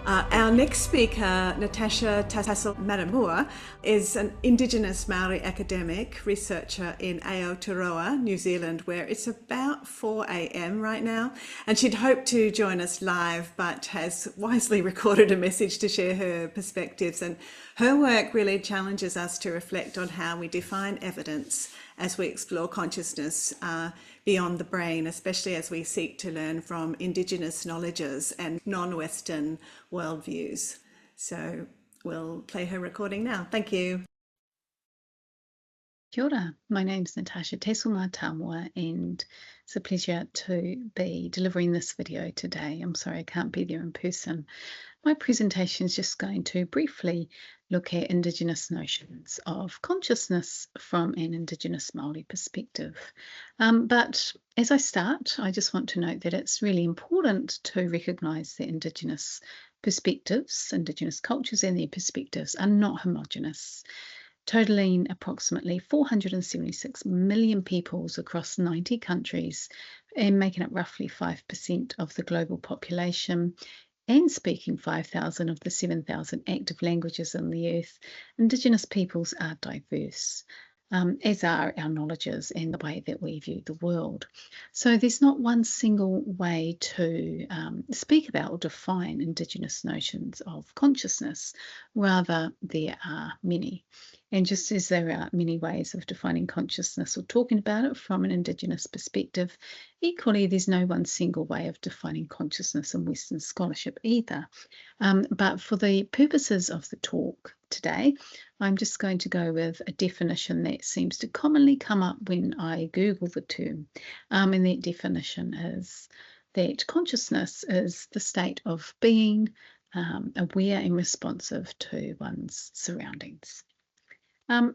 Our next speaker, Natasha Tassell-Matamua, is an Indigenous Māori academic researcher in Aotearoa, New Zealand, where it's about 4 a.m. right now. And she'd hoped to join us live, but has wisely recorded a message to share her perspectives. And her work really challenges us to reflect on how we define evidence as we explore consciousness beyond the brain, especially as we seek to learn from Indigenous knowledges and non-Western worldviews. So we'll play her recording now. Thank you. Kia ora, my name's Natasha Tassell-Matamua and it's a pleasure to be delivering this video today. I'm sorry I can't be there in person. My presentation is just going to briefly look at Indigenous notions of consciousness from an Indigenous Māori perspective. But as I start, I just want to note that it's really important to recognise that Indigenous perspectives, Indigenous cultures and their perspectives are not homogenous, totaling approximately 476 million peoples across 90 countries and making up roughly 5% of the global population and speaking 5,000 of the 7,000 active languages in the earth. Indigenous peoples are diverse, as are our knowledges and the way that we view the world. So there's not one single way to speak about or define Indigenous notions of consciousness, rather there are many. And just as there are many ways of defining consciousness or talking about it from an Indigenous perspective, equally there's no one single way of defining consciousness in Western scholarship either. But for the purposes of the talk today, I'm just going to go with a definition that seems to commonly come up when I Google the term. And that definition is that consciousness is the state of being aware and responsive to one's surroundings.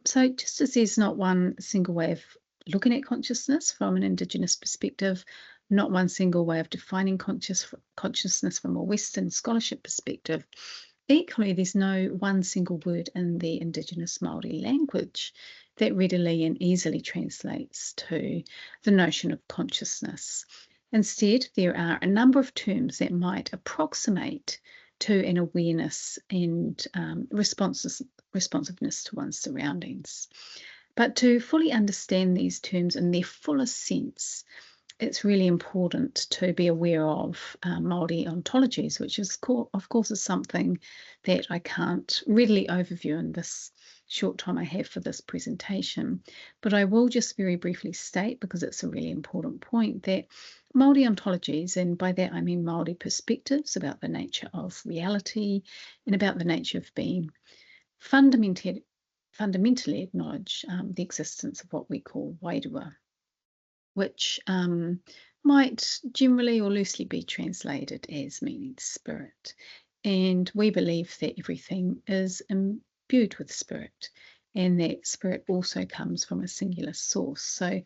So just as there's not one single way of looking at consciousness from an Indigenous perspective, not one single way of defining consciousness from a Western scholarship perspective, equally there's no one single word in the Indigenous Māori language that readily and easily translates to the notion of consciousness. Instead, there are a number of terms that might approximate to an awareness and responsiveness to one's surroundings. But to fully understand these terms in their fullest sense, it's really important to be aware of Māori ontologies, which is, of course, is something that I can't readily overview in this short time I have for this presentation. But I will just very briefly state, because it's a really important point, that Māori ontologies, and by that I mean Māori perspectives about the nature of reality and about the nature of being, fundamentally acknowledge the existence of what we call wairua, which might generally or loosely be translated as meaning spirit. And we believe that everything is imbued with spirit, and that spirit also comes from a singular source. So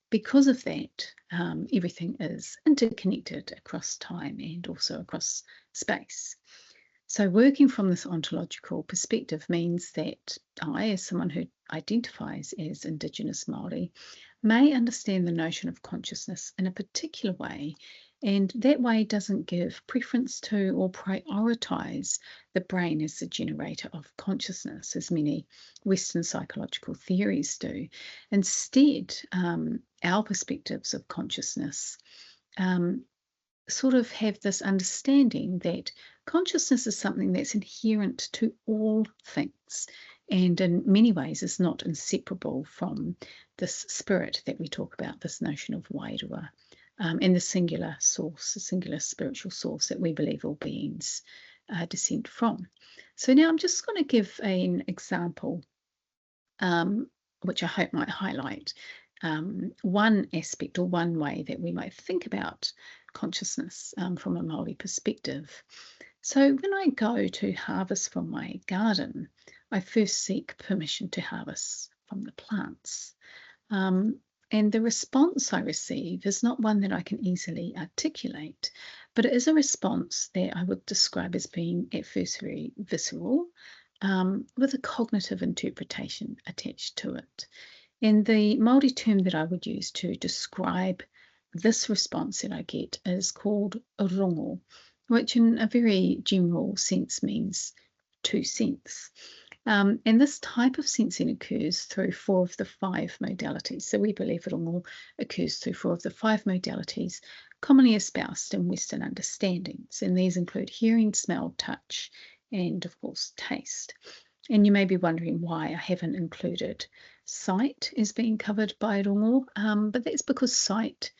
because of that, everything is interconnected across time and also across space. So working from this ontological perspective means that I, as someone who identifies as Indigenous Māori, may understand the notion of consciousness in a particular way, and that way doesn't give preference to or prioritise the brain as the generator of consciousness, as many Western psychological theories do. Instead, our perspectives of consciousness sort of have this understanding that consciousness is something that's inherent to all things, and in many ways is not inseparable from this spirit that we talk about, this notion of wairua, and the singular source, the singular spiritual source that we believe all beings descend from. So now I'm just going to give an example, which I hope might highlight one aspect or one way that we might think about consciousness from a Māori perspective. So when I go to harvest from my garden, I first seek permission to harvest from the plants. And the response I receive is not one that I can easily articulate, but it is a response that I would describe as being at first very visceral, with a cognitive interpretation attached to it. And the Māori term that I would use to describe this response that I get is called rongo, which in a very general sense means to sense. And this type of sensing occurs through 4 of the 5 modalities. So we believe rongo occurs through 4 of the 5 modalities commonly espoused in Western understandings. And these include hearing, smell, touch, and of course, taste. And you may be wondering why I haven't included sight as being covered by rongo, but that's because sight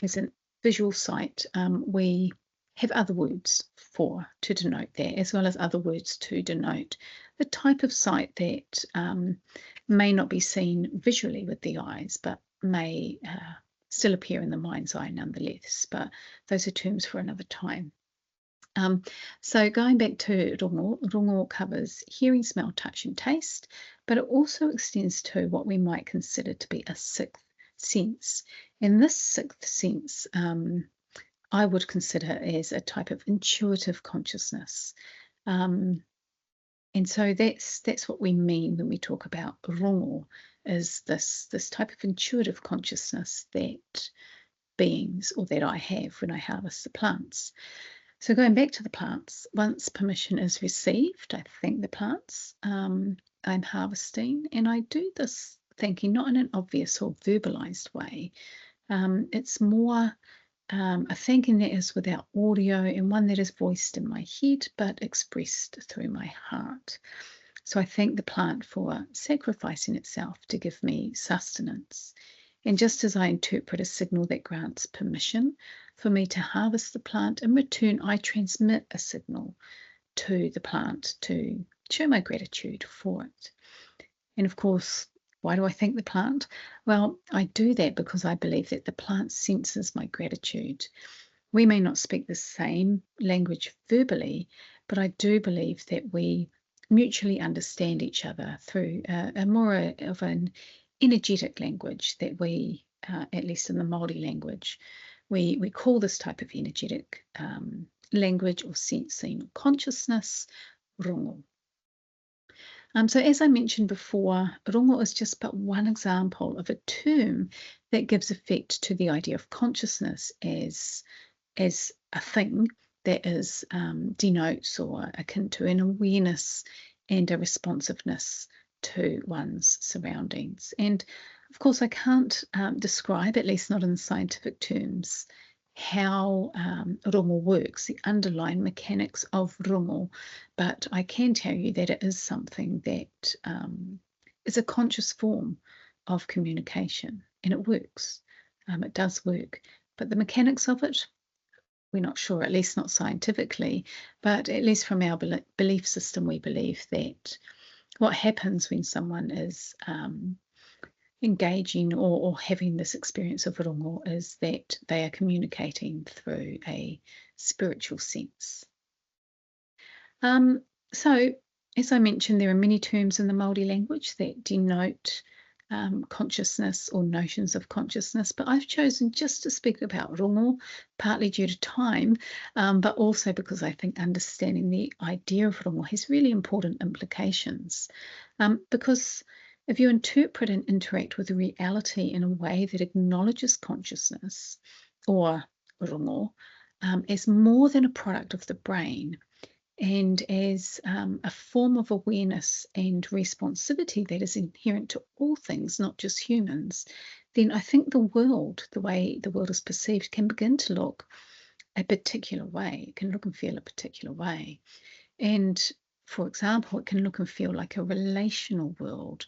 is a visual sight. We have other words to denote that, as well as other words to denote the type of sight that may not be seen visually with the eyes, but may still appear in the mind's eye nonetheless. But those are terms for another time. So going back to rongo covers hearing, smell, touch, and taste, but it also extends to what we might consider to be a 6th sense. And this 6th sense I would consider as a type of intuitive consciousness. And so that's what we mean when we talk about rongo, is this type of intuitive consciousness that beings, or that I have when I harvest the plants. So going back to the plants, once permission is received, I thank the plants I'm harvesting, and I do this thanking not in an obvious or verbalized way. It's more a thanking that is without audio, and one that is voiced in my head but expressed through my heart. So I thank the plant for sacrificing itself to give me sustenance. And just as I interpret a signal that grants permission for me to harvest the plant, in return I transmit a signal to the plant to show my gratitude for it. And of course, why do I thank the plant? Well, I do that because I believe that the plant senses my gratitude. We may not speak the same language verbally, but I do believe that we mutually understand each other through a more of an energetic language that we, at least in the Māori language, we call this type of energetic language or sensing consciousness rongo. So as I mentioned before, rongo is just but one example of a term that gives effect to the idea of consciousness as a thing that is denotes or akin to an awareness and a responsiveness to one's surroundings. And of course, I can't describe, at least not in scientific terms, how rongo works, the underlying mechanics of rongo, but I can tell you that it is something that is a conscious form of communication, and it works. It does work, but the mechanics of it, we're not sure, at least not scientifically, but at least from our belief system, we believe that what happens when someone is engaging or having this experience of rongo is that they are communicating through a spiritual sense. So, as I mentioned, there are many terms in the Māori language that denote consciousness or notions of consciousness, but I've chosen just to speak about rongo, partly due to time, but also because I think understanding the idea of rongo has really important implications. Because if you interpret and interact with reality in a way that acknowledges consciousness, or rongo, as more than a product of the brain, and as a form of awareness and responsivity that is inherent to all things, not just humans, then I think the world, the way the world is perceived, can begin to look a particular way. It can look and feel a particular way. And for example, it can look and feel like a relational world.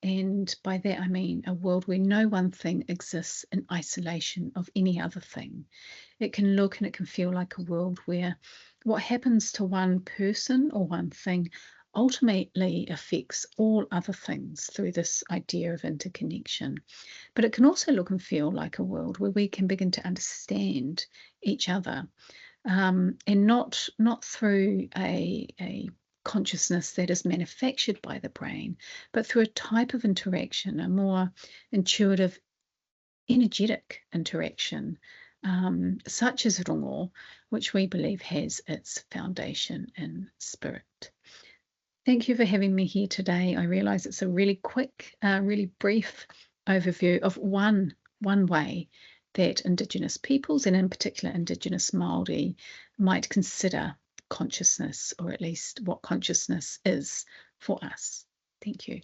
And by that I mean a world where no one thing exists in isolation of any other thing. It can look and it can feel like a world where what happens to one person or one thing ultimately affects all other things through this idea of interconnection. But it can also look and feel like a world where we can begin to understand each other, and not through a consciousness that is manufactured by the brain, but through a type of interaction, a more intuitive, energetic interaction, such as rongo, which we believe has its foundation in spirit. Thank you for having me here today. I realise it's a really quick, really brief overview of one way that Indigenous peoples, and in particular Indigenous Māori, might consider consciousness, or at least what consciousness is for us. Thank you.